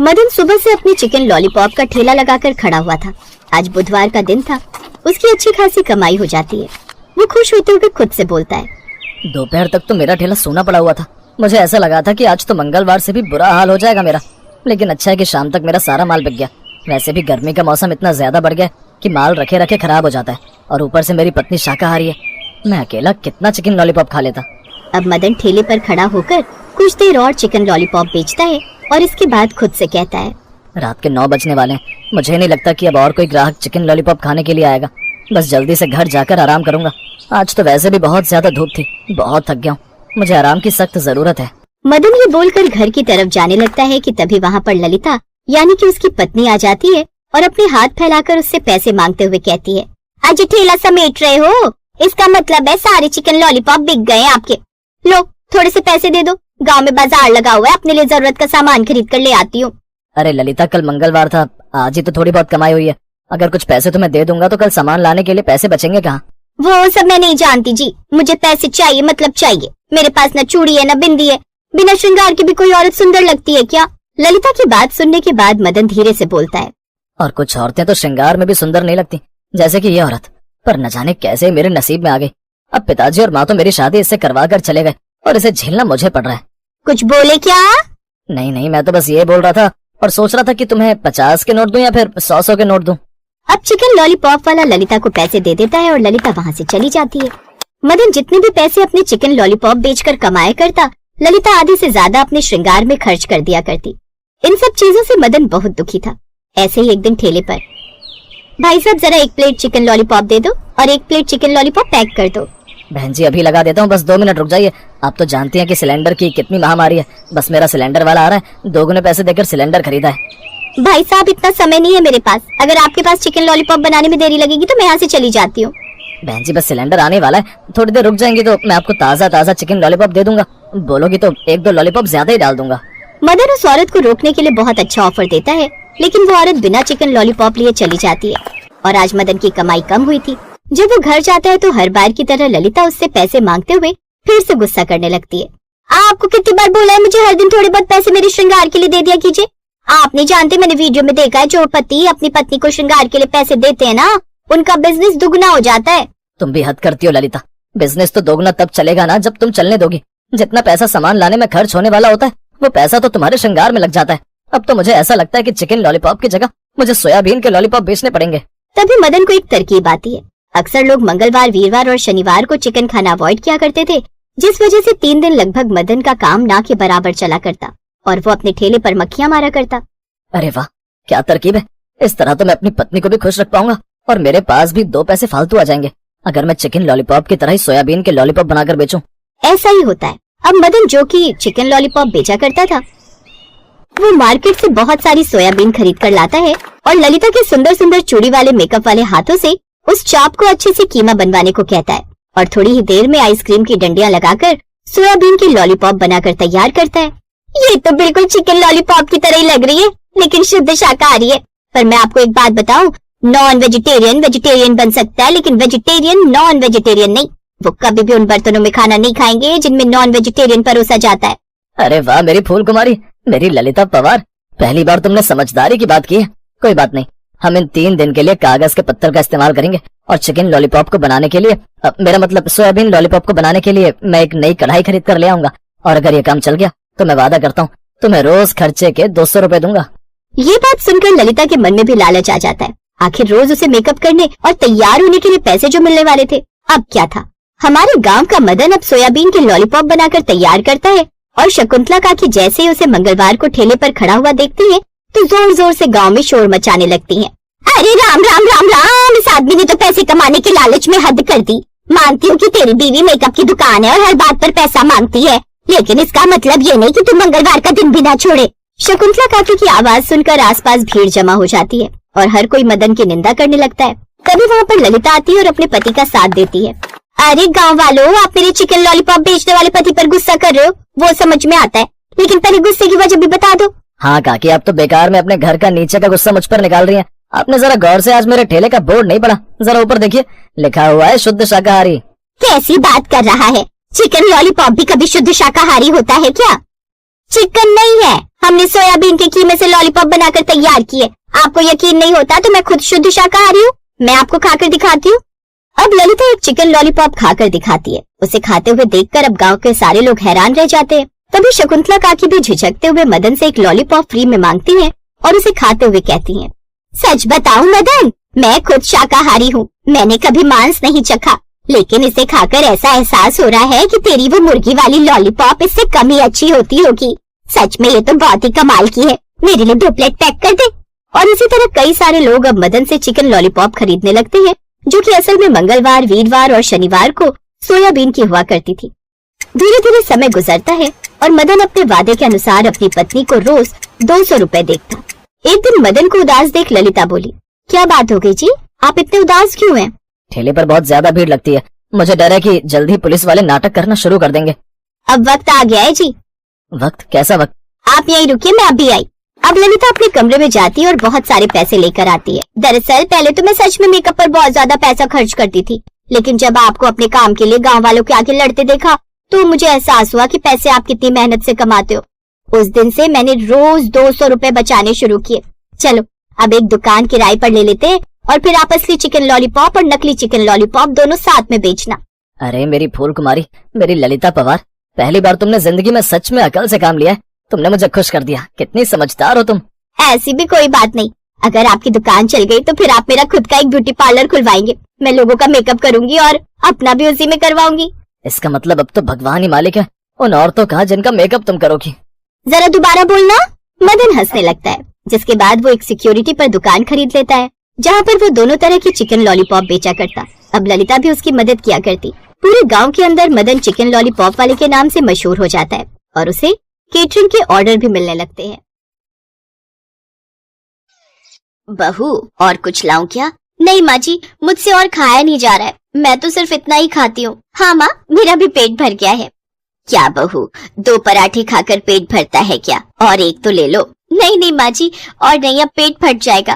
मदन सुबह से अपने चिकन लॉलीपॉप का ठेला लगाकर खड़ा हुआ था। आज बुधवार का दिन था, उसकी अच्छी खासी कमाई हो जाती है। वो खुश होते हुए खुद से बोलता है, दोपहर तक तो मेरा ठेला सूना पड़ा हुआ था। मुझे ऐसा लगा था कि आज तो मंगलवार से भी बुरा हाल हो जाएगा मेरा, लेकिन अच्छा है कि शाम तक मेरा सारा माल बिक गया। वैसे भी गर्मी का मौसम इतना ज्यादा बढ़ गया कि माल रखे रखे खराब हो जाता है, और ऊपर से मेरी पत्नी शाकाहारी है। मैं अकेला कितना चिकन लॉलीपॉप खा लेता। अब मदन ठेले पर खड़ा होकर कुछ देर और चिकन लॉलीपॉप बेचता है और इसके बाद खुद से कहता है, रात के 9 बजने वाले हैं। मुझे नहीं लगता कि अब और कोई ग्राहक चिकन लॉलीपॉप खाने के लिए आएगा। बस जल्दी से घर जाकर आराम करूंगा। आज तो वैसे भी बहुत ज्यादा धूप थी, बहुत थक गया हूँ। मुझे आराम की सख्त जरूरत है। मदन ये बोलकर घर की तरफ जाने लगता है कि तभी वहाँ पर ललिता यानी कि उसकी पत्नी आ जाती है और अपने हाथ फैलाकर उससे पैसे मांगते हुए कहती है, आज ठेला समेट रहे हो, इसका मतलब है सारे चिकन लॉलीपॉप बिक गए आपके। लो थोड़े से पैसे दे दो, गांव में बाजार लगा हुआ है, अपने लिए जरूरत का सामान खरीद कर ले आती हूँ। अरे ललिता, कल मंगलवार था, आज ही तो थोड़ी बहुत कमाई हुई है। अगर कुछ पैसे तुम्हें दे दूंगा तो कल सामान लाने के लिए पैसे बचेंगे कहाँ? वो सब मैं नहीं जानती जी, मुझे पैसे चाहिए मतलब चाहिए। मेरे पास न चूड़ी है न बिंदी है, बिना श्रृंगार की भी कोई औरत सुंदर लगती है क्या? ललिता की बात सुनने के बाद मदन धीरे से बोलता है, और कुछ औरतें तो श्रृंगार में भी सुंदर नहीं लगती, जैसे कि ये औरत। पर न जाने कैसे मेरे नसीब में आ गई। अब पिताजी और माँ तो मेरी शादी इससे करवा कर चले गए और इसे झेलना मुझे पड़ रहा है। कुछ बोले क्या? नहीं, मैं तो बस ये बोल रहा था और सोच रहा था कि तुम्हें 50 के नोट दूं या फिर 100 के नोट दूं। अब चिकन लॉलीपॉप वाला ललिता को पैसे दे देता है और ललिता वहाँ से चली जाती है। मदन जितने भी पैसे अपने चिकन लॉलीपॉप बेचकर कमाया करता, ललिता आधे से ज्यादा अपने श्रृंगार में खर्च कर दिया करती। इन सब चीजों से मदन बहुत दुखी था। ऐसे ही एक दिन ठेले पर, भाई साहब जरा 1 प्लेट चिकन लॉलीपॉप दे दो और 1 प्लेट चिकन लॉलीपॉप पैक कर दो। बहन जी अभी लगा देता हूँ, बस 2 मिनट रुक जाइए। आप तो जानती हैं कि सिलेंडर की कितनी महामारी है। बस मेरा सिलेंडर वाला आ रहा है, 2 गुने पैसे देकर सिलेंडर खरीदा है। भाई साहब इतना समय नहीं है मेरे पास, अगर आपके पास चिकन लॉलीपॉप बनाने में देरी लगेगी तो मैं यहाँ से चली जाती हूँ। बहन जी बस सिलेंडर आने वाला है, थोड़ी देर रुक जाएंगी तो मैं आपको ताज़ा चिकन लॉलीपॉप दे दूंगा। बोलोगी तो 1-2 लॉलीपॉप ज्यादा ही डाल दूंगा। मदन उस औरत को रोकने के लिए बहुत अच्छा ऑफर देता है, लेकिन वो औरत बिना चिकन लॉलीपॉप लिए चली जाती है। और आज मदन की कमाई कम हुई थी। जब वो घर जाता है तो हर बार की तरह ललिता उससे पैसे मांगते हुए फिर से गुस्सा करने लगती है। आपको कितनी बार बोला है मुझे हर दिन थोड़े बहुत पैसे मेरे श्रृंगार के लिए दे दिया कीजिए। आप नहीं जानते, मैंने वीडियो में देखा है, जो पति अपनी पत्नी को श्रृंगार के लिए पैसे देते हैं ना, उनका बिजनेस दुगना हो जाता है। तुम भी हद करती हो ललिता। बिजनेस तो दोगुना तब चलेगा ना जब तुम चलने दोगी। जितना पैसा सामान लाने में खर्च होने वाला होता है वो पैसा तो तुम्हारे श्रृंगार में लग जाता है। अब तो मुझे ऐसा लगता है कि चिकन लॉलीपॉप की जगह मुझे सोयाबीन के लॉलीपॉप बेचने पड़ेंगे। तभी मदन को एक तरकीब आती है। अक्सर लोग मंगलवार, वीरवार और शनिवार को चिकन खाना अवॉइड किया करते थे, जिस वजह से 3 दिन लगभग मदन का काम ना के बराबर चला करता और वो अपने ठेले पर मक्खियां मारा करता। अरे वाह, क्या तरकीब है। इस तरह तो मैं अपनी पत्नी को भी खुश रख पाऊंगा और मेरे पास भी 2 पैसे फालतू आ जाएंगे अगर मैं चिकन लॉलीपॉप की तरह ही सोयाबीन के लॉलीपॉप बनाकर बेचूं। ऐसा ही होता है। अब मदन जो कि चिकन लॉलीपॉप बेचा करता था, वो मार्केट से बहुत सारी सोयाबीन खरीद कर लाता है और ललिता के सुंदर सुंदर चूड़ी वाले मेकअप वाले हाथों से उस चाप को अच्छे से कीमा बनवाने को कहता है और थोड़ी ही देर में आइसक्रीम की डंडियां लगाकर सोयाबीन की लॉलीपॉप बनाकर तैयार करता है। ये तो बिल्कुल चिकन लॉलीपॉप की तरह ही लग रही है, लेकिन शुद्ध शाकाहारी है। पर मैं आपको एक बात बताऊं, नॉन वेजिटेरियन वेजिटेरियन बन सकता है, लेकिन वेजिटेरियन नॉन वेजिटेरियन नहीं। वो कभी भी उन बर्तनों में खाना नहीं खाएंगे जिनमें नॉन वेजिटेरियन परोसा जाता है। अरे वाह मेरी फूल कुमारी, मेरी ललिता पवार, पहली बार तुमने समझदारी की बात की है। कोई बात नहीं, हम इन 3 दिन के लिए कागज के पत्थर का इस्तेमाल करेंगे और चिकन लॉलीपॉप को बनाने के लिए, मेरा मतलब सोयाबीन लॉलीपॉप को बनाने के लिए मैं एक नई कढ़ाई खरीद कर ले आऊंगा। और अगर ये काम चल गया तो मैं वादा करता हूँ तुम्हें रोज खर्चे के 200 रुपए दूंगा। ये बात सुनकर ललिता के मन में भी लालच आ जाता है। आखिर रोज उसे मेकअप करने और तैयार होने के लिए पैसे जो मिलने वाले थे, अब क्या था। हमारे गांव का मदन अब सोयाबीन के लॉलीपॉप बनाकर तैयार करता है और शकुंतला काकी जैसे ही उसे मंगलवार को ठेले पर खड़ा हुआ देखती है तो जोर जोर से गांव में शोर मचाने लगती हैं। अरे राम राम राम राम, इस आदमी ने तो पैसे कमाने के लालच में हद कर दी। मानती हूँ कि तेरी बीवी मेकअप की दुकान है और हर बात पर पैसा मांगती है, लेकिन इसका मतलब ये नहीं कि तू मंगलवार का दिन भी ना छोड़े। शकुंतला काकी की आवाज सुनकर आसपास भीड़ जमा हो जाती है और हर कोई मदन की निंदा करने लगता है। कभी वहाँ पर ललिता आती है और अपने पति का साथ देती है। अरे गाँव वालों, आप मेरे चिकन लॉलीपॉप बेचने वाले पति पर गुस्सा कर रहे हो, वो समझ में आता है, लेकिन पहले गुस्से की वजह भी बता दो। हाँ काकी, आप तो बेकार में अपने घर का नीचे का गुस्सा मुझ पर निकाल रही हैं। आपने जरा गौर से आज मेरे ठेले का बोर्ड नहीं पढ़ा, जरा ऊपर देखिए, लिखा हुआ है शुद्ध शाकाहारी। कैसी बात कर रहा है? चिकन लॉलीपॉप भी कभी शुद्ध शाकाहारी होता है क्या? चिकन नहीं है, हमने सोयाबीन के कीमे से लॉलीपॉप बनाकर तैयार किए। आपको यकीन नहीं होता तो मैं खुद शुद्ध शाकाहारी हूँ, मैं आपको खाकर दिखाती हूँ। अब ललिता एक चिकन लॉलीपॉप खाकर दिखाती है। उसे खाते हुए देखकर अब गांव के सारे लोग हैरान रह जाते हैं। तभी शकुंतला काकी भी झिझकते हुए मदन से एक लॉलीपॉप फ्री में मांगती हैं और उसे खाते हुए कहती हैं, सच बताऊं मदन, मैं खुद शाकाहारी हूँ, मैंने कभी मांस नहीं चखा, लेकिन इसे खाकर ऐसा एहसास हो रहा है कि तेरी वो मुर्गी वाली लॉलीपॉप इससे कम ही अच्छी होती होगी। सच में ये तो बहुत ही कमाल की है, मेरे लिए 2 प्लेट पैक कर दे। और इसी तरह कई सारे लोग अब मदन से चिकन लॉलीपॉप खरीदने लगते हैं, जो कि असल में मंगलवार, वीरवार और शनिवार को सोयाबीन की हुआ करती थी। धीरे धीरे समय गुजरता है और मदन अपने वादे के अनुसार अपनी पत्नी को रोज 200 रुपए देता। एक दिन मदन को उदास देख ललिता बोली, क्या बात हो गई जी, आप इतने उदास क्यों हैं? ठेले पर बहुत ज्यादा भीड़ लगती है, मुझे डर है कि जल्द ही पुलिस वाले नाटक करना शुरू कर देंगे। अब वक्त आ गया है जी। वक्त? कैसा वक्त? आप यहीं रुकिए, मैं अभी आई। अब ललिता अपने कमरे में जाती है और बहुत सारे पैसे लेकर आती है। दरअसल पहले तो मैं सच में मेकअप पर बहुत ज्यादा पैसा खर्च करती थी, लेकिन जब आपको अपने काम के लिए गांव वालों के आगे लड़ते देखा तो मुझे एहसास हुआ कि पैसे आप कितनी मेहनत से कमाते हो। उस दिन से मैंने रोज 200 रुपए बचाने शुरू किए। चलो अब एक दुकान किराए पर ले लेते हैं और फिर आप असली चिकन लॉलीपॉप और नकली चिकन लॉलीपॉप दोनों साथ में बेचना। अरे मेरी फूल कुमारी, मेरी ललिता पवार, पहली बार तुमने जिंदगी में सच में अकल से काम लिया है। तुमने मुझे खुश कर दिया, कितनी समझदार हो तुम। ऐसी भी कोई बात नहीं, अगर आपकी दुकान चल गई तो फिर आप मेरा खुद का एक ब्यूटी पार्लर खुलवाएंगे। मैं लोगों का मेकअप करूंगी और अपना भी उसी में करवाऊंगी। इसका मतलब अब तो भगवान ही मालिक है उन औरतों का जिनका मेकअप तुम करोगी। जरा दोबारा बोलना। मदन हंसने लगता है, जिसके बाद वो एक सिक्योरिटी पर दुकान खरीद लेता है, जहाँ पर वो दोनों तरह की चिकन लॉलीपॉप बेचा करता। अब ललिता भी उसकी मदद किया करती। पूरे गांव के अंदर मदन चिकन लॉलीपॉप वाले के नाम से मशहूर हो जाता है और उसे केटरिंग के ऑर्डर भी मिलने लगते हैं। बहू, और कुछ लाऊं क्या? नहीं माँ जी, मुझसे और खाया नहीं जा रहा है, मैं तो सिर्फ इतना ही खाती हूँ। हाँ माँ, मेरा भी पेट भर गया है। क्या बहू, 2 पराठे खाकर पेट भरता है क्या? और एक तो ले लो। नहीं नहीं माँ जी, और नहीं, अब पेट फट जाएगा।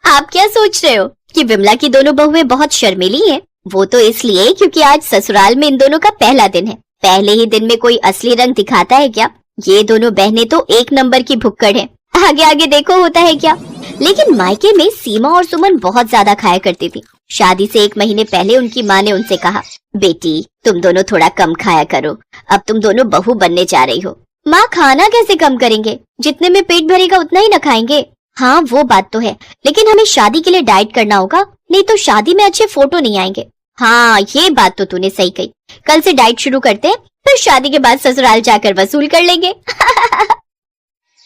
आप क्या सोच रहे हो कि विमला की दोनों बहुएं बहुत शर्मीली हैं? वो तो इसलिए क्योंकि आज ससुराल में इन दोनों का पहला दिन है। पहले ही दिन में कोई असली रंग दिखाता है क्या? ये दोनों बहनें तो 1 नंबर की भुक्कड़ हैं। आगे आगे देखो होता है क्या। लेकिन मायके में सीमा और सुमन बहुत ज्यादा खाया करती थी। शादी से 1 महीने पहले उनकी माँ ने उनसे कहा, बेटी तुम दोनों थोड़ा कम खाया करो, अब तुम दोनों बहू बनने जा रही हो। माँ, खाना कैसे कम करेंगे, जितने में पेट भरेगा उतना ही न खाएंगे। हाँ वो बात तो है, लेकिन हमें शादी के लिए डाइट करना होगा, नहीं तो शादी में अच्छे फोटो नहीं आएंगे। हाँ ये बात तो तूने सही कही, कल से डाइट शुरू करते हैं, फिर शादी के बाद ससुराल जाकर वसूल कर लेंगे।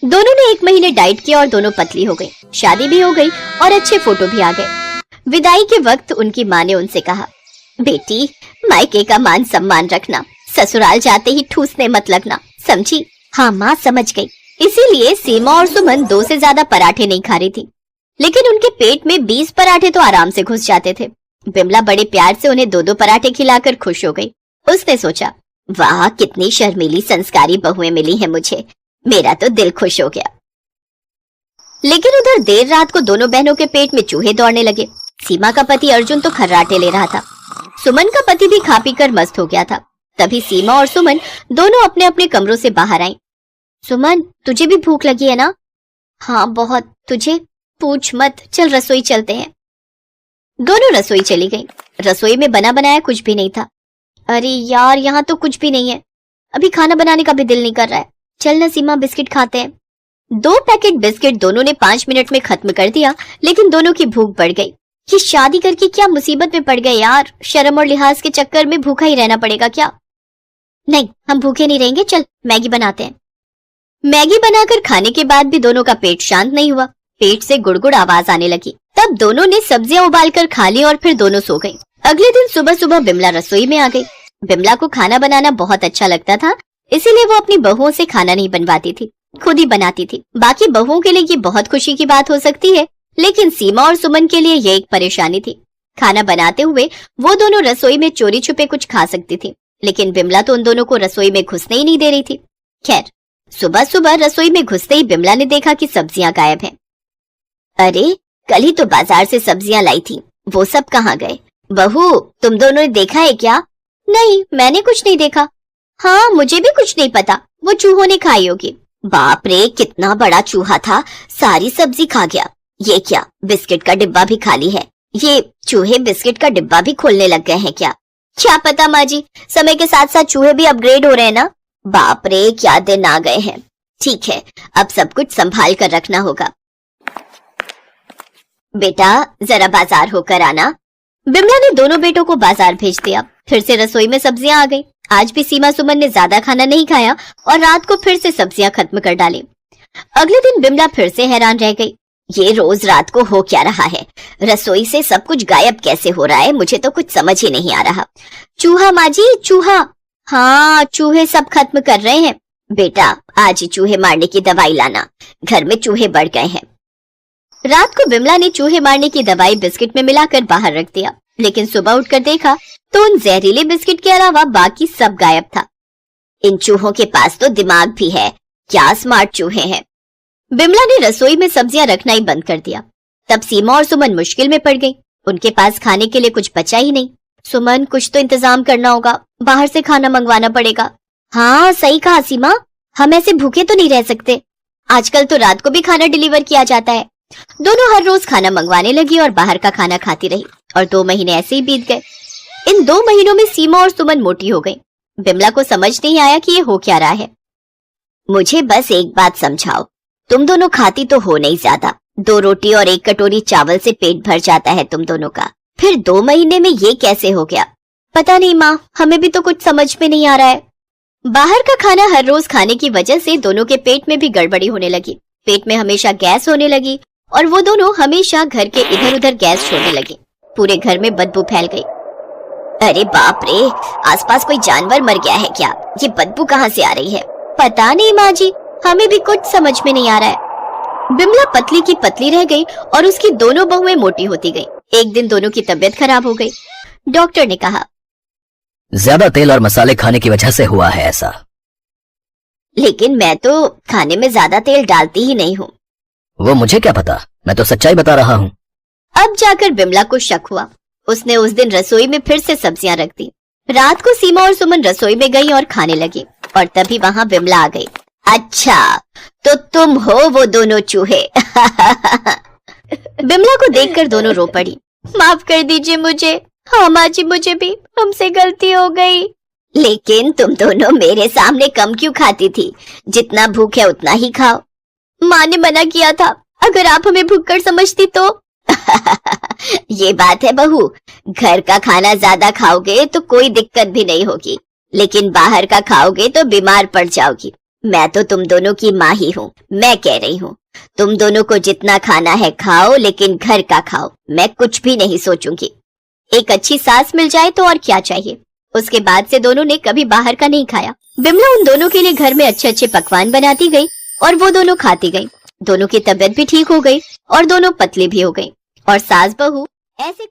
दोनों ने 1 महीने डाइट किया और दोनों पतली हो गई। शादी भी हो गई और अच्छे फोटो भी आ गए। विदाई के वक्त उनकी माँ ने उनसे कहा, बेटी मायके का मान सम्मान रखना, ससुराल जाते ही ठूसने मत लगना, समझी? हाँ माँ, समझ गई। इसीलिए सीमा और सुमन 2 से ज्यादा पराठे नहीं खा रही थी, लेकिन उनके पेट में 20 पराठे तो आराम से घुस जाते थे। बिमला बड़े प्यार से उन्हें 2-2 पराठे खिलाकर खुश हो गई। उसने सोचा, वाह कितनी शर्मीली संस्कारी बहुएं मिली हैं मुझे, मेरा तो दिल खुश हो गया। लेकिन उधर देर रात को दोनों बहनों के पेट में चूहे दौड़ने लगे। सीमा का पति अर्जुन तो खर्राटे ले रहा था, सुमन का पति भी खा पी कर मस्त हो गया था। तभी सीमा और सुमन दोनों अपने अपने कमरों से बाहर आईं। सुमन, तुझे भी भूख लगी है ना? हाँ बहुत। तुझे? पूछ मत, चल रसोई चलते हैं। दोनों रसोई चली गईं। रसोई में बना बनाया कुछ भी नहीं था। अरे यार, यहाँ तो कुछ भी नहीं है, अभी खाना बनाने का भी दिल नहीं कर रहा है। चल ना सीमा, बिस्किट खाते हैं। 2 पैकेट बिस्किट दोनों ने 5 मिनट में खत्म कर दिया, लेकिन दोनों की भूख बढ़ गई। ये शादी करके क्या मुसीबत में पड़ गए यार, शर्म और लिहाज के चक्कर में भूखा ही रहना पड़ेगा क्या? नहीं, हम भूखे नहीं रहेंगे, चल मैगी बनाते हैं। मैगी बनाकर खाने के बाद भी दोनों का पेट शांत नहीं हुआ, पेट से गुड़गुड़ आवाज आने लगी। तब दोनों ने सब्जियां उबालकर खा ली और फिर दोनों सो गई। अगले दिन सुबह सुबह बिमला रसोई में आ गई। बिमला को खाना बनाना बहुत अच्छा लगता था, इसीलिए वो अपनी बहुओं से खाना नहीं बनवाती थी, खुद ही बनाती थी। बाकी बहुओं के लिए ये बहुत खुशी की बात हो सकती है, लेकिन सीमा और सुमन के लिए ये एक परेशानी थी। खाना बनाते हुए वो दोनों रसोई में चोरी छुपे कुछ खा सकती थी, लेकिन बिमला तो उन दोनों को रसोई में घुसने ही नहीं दे रही थी। खैर, सुबह सुबह रसोई में घुसते ही बिमला ने देखा कि सब्जियां गायब हैं। अरे, कल ही तो बाजार से सब्जियां लाई थी, वो सब कहाँ गए? बहू, तुम दोनों ने देखा है क्या? नहीं, मैंने कुछ नहीं देखा। हाँ, मुझे भी कुछ नहीं पता, वो चूहों ने खाई होगी। बाप रे, कितना बड़ा चूहा था, सारी सब्जी खा गया। ये क्या, बिस्किट का डिब्बा भी खाली है। ये चूहे बिस्किट का डिब्बा भी खोलने लग गए हैं क्या? क्या पता माँ जी, समय के साथ साथ चूहे भी अपग्रेड हो रहे हैं ना। बाप रे, क्या दिन आ गए हैं। ठीक है, अब सब कुछ संभाल कर रखना होगा। बेटा, जरा बाजार होकर आना। बिमला ने दोनों बेटों को बाजार भेज दिया। फिर से रसोई में सब्जियां आ गई। आज भी सीमा सुमन ने ज्यादा खाना नहीं खाया और रात को फिर से सब्जियां खत्म कर डाली। अगले दिन बिमला फिर से हैरान रह गई। ये रोज रात को हो क्या रहा है? रसोई से सब कुछ गायब कैसे हो रहा है? मुझे तो कुछ समझ ही नहीं आ रहा। चूहा माँ जी, चूहा। हाँ, चूहे सब खत्म कर रहे हैं। बेटा, आज ही चूहे मारने की दवाई लाना, घर में चूहे बढ़ गए हैं। रात को बिमला ने चूहे मारने की दवाई बिस्किट में मिलाकर बाहर रख दिया, लेकिन सुबह उठकर देखा तो उन जहरीले बिस्किट के अलावा बाकी सब गायब था। इन चूहों के पास तो दिमाग भी है, क्या स्मार्ट चूहे हैं। बिमला ने रसोई में सब्जियां रखना ही बंद कर दिया। तब सीमा और सुमन मुश्किल में पड़ गई। उनके पास खाने के लिए कुछ बचा ही नहीं। सुमन, कुछ तो इंतजाम करना होगा, बाहर से खाना मंगवाना पड़ेगा। हाँ, सही कहा सीमा, हम ऐसे भूखे तो नहीं रह सकते। आजकल तो रात को भी खाना डिलीवर किया जाता है। दोनों हर रोज खाना मंगवाने लगी और बाहर का खाना खाती रही और 2 महीने ऐसे ही बीत गए। इन 2 महीनों में सीमा और सुमन मोटी हो गई। बिमला को समझ नहीं आया कि ये हो क्या रहा है। मुझे बस एक बात समझाओ, तुम दोनों खाती तो हो नहीं ज्यादा, 2 रोटी और 1 कटोरी चावल से पेट भर जाता है तुम दोनों का, फिर 2 महीने में ये कैसे हो गया? पता नहीं माँ, हमें भी तो कुछ समझ में नहीं आ रहा है। बाहर का खाना हर रोज खाने की वजह से दोनों के पेट में भी गड़बड़ी होने लगी। पेट में हमेशा गैस होने लगी और वो दोनों हमेशा घर के इधर उधर गैस छोड़ने लगे। पूरे घर में बदबू फैल गई। अरे बाप रे, आसपास कोई जानवर मर गया है क्या? ये बदबू कहाँ से आ रही है? पता नहीं माँ जी, हमें भी कुछ समझ में नहीं आ रहा है। बिमला पतली की पतली रह गई और उसकी दोनों बहुएं मोटी होती गई। एक दिन दोनों की तबीयत खराब हो गई। डॉक्टर ने कहा, ज्यादा तेल और मसाले खाने की वजह से हुआ है ऐसा। लेकिन मैं तो खाने में ज्यादा तेल डालती ही नहीं हूँ। वो मुझे क्या पता, मैं तो सच्चाई बता रहा हूँ। अब जाकर बिमला को शक हुआ। उसने उस दिन रसोई में फिर से सब्जियां रख दी। रात को सीमा और सुमन रसोई में गई और खाने लगी और तभी वहाँ बिमला आ गई। अच्छा, तो तुम हो वो दोनों चूहे। बिमला को देखकर दोनों रो पड़ी। माफ कर दीजिए मुझे। हाँ माँ जी, मुझे भी, हमसे गलती हो गई। लेकिन तुम दोनों मेरे सामने कम क्यों खाती थी? जितना भूख है उतना ही खाओ। माँ ने मना किया था, अगर आप हमें भूखकर समझती तो। ये बात है बहू, घर का खाना ज्यादा खाओगे तो कोई दिक्कत भी नहीं होगी, लेकिन बाहर का खाओगे तो बीमार पड़ जाओगी। मैं तो तुम दोनों की माँ ही हूँ। मैं कह रही हूँ, तुम दोनों को जितना खाना है खाओ, लेकिन घर का खाओ। मैं कुछ भी नहीं सोचूंगी। एक अच्छी सास मिल जाए तो और क्या चाहिए। उसके बाद से दोनों ने कभी बाहर का नहीं खाया। बिमला उन दोनों के लिए घर में अच्छे अच्छे पकवान बनाती गई और वो दोनों खाती गई। दोनों की तबीयत भी ठीक हो गई और दोनों पतली भी हो गई और सास बहू ऐसे